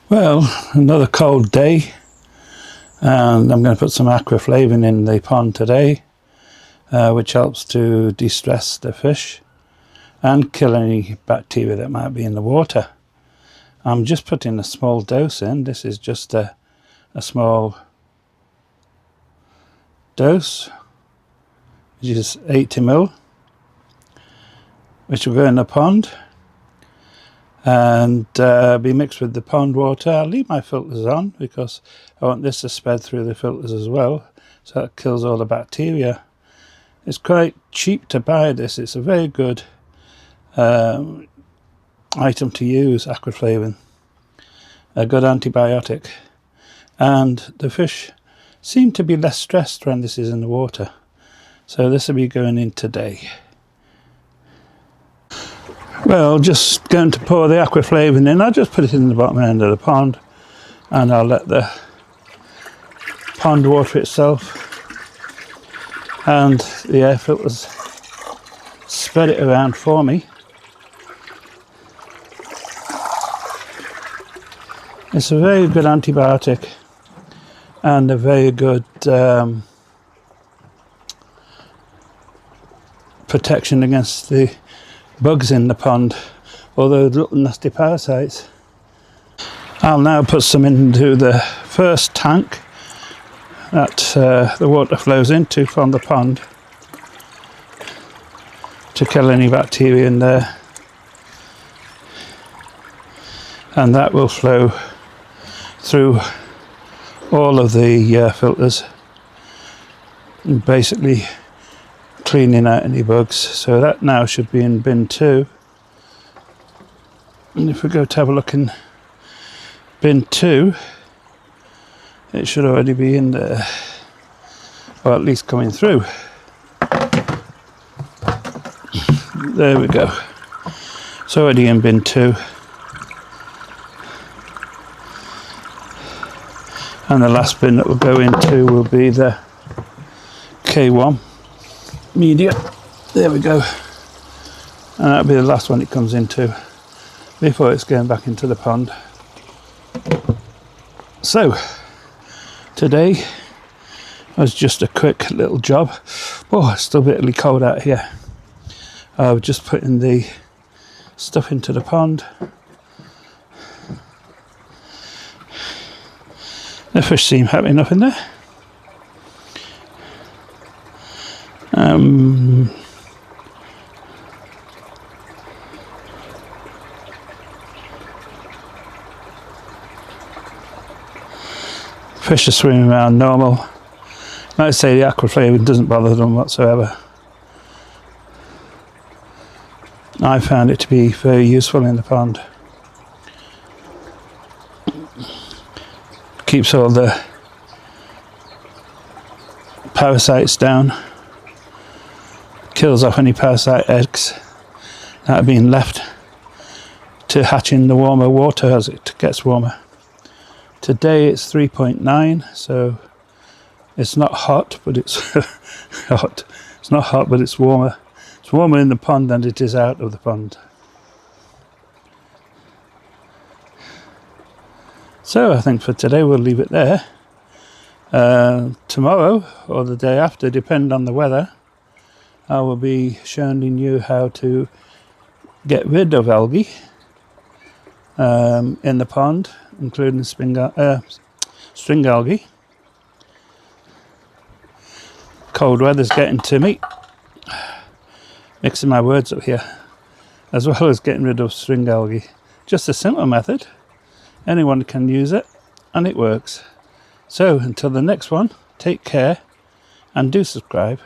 Well, another cold day, and I'm going to put some aquaflavin in the pond today, which helps to de-stress the fish and kill any bacteria that might be in the water. I'm just putting a small dose in. This is just a small dose, which is 80 ml, which will go in the pond and be mixed with the pond water. I'll leave my filters on because I want this to spread through the filters as well, so it kills all the bacteria. It's quite cheap to buy this. It's a very good item to use, aquaflavin, a good antibiotic, and the fish seem to be less stressed when this is in the water, so this will be going in today. Well, just going to pour the aquaflavin in. I'll just put it in the bottom end of the pond and I'll let the pond water itself and the air filters spread it around for me. It's a very good antibiotic and a very good protection against the bugs in the pond, although little nasty parasites. I'll now put some into the first tank that the water flows into from the pond to kill any bacteria in there, and that will flow through all of the filters, basically cleaning out any bugs. So that now should be in bin 2, and if we go to have a look in bin 2, it should already be in there, or at least coming through. There we go, it's already in bin 2, and the last bin that will go into will be the K1 media. There we go, and that'll be the last one it comes into before it's going back into the pond. So today was just a quick little job. Oh, it's still bitterly cold out here. I was just putting the stuff into the pond. The fish seem happy enough in there. Fish are swimming around normal. Like I say, the aquaflavin doesn't bother them whatsoever. I found it to be very useful in the pond. Keeps all the parasites down, kills off any parasite eggs that have been left to hatch in the warmer water as it gets warmer. Today it's 3.9, so it's not hot, but it's hot. It's not hot, but it's warmer. It's warmer in the pond than it is out of the pond. So I think for today we'll leave it there. Tomorrow or the day after, depending on the weather, I will be showing you how to get rid of algae in the pond, including string algae. Cold weather's getting to me, mixing my words up here, as well as getting rid of string algae. Just a simple method, anyone can use it and it works. So until the next one, take care and do subscribe.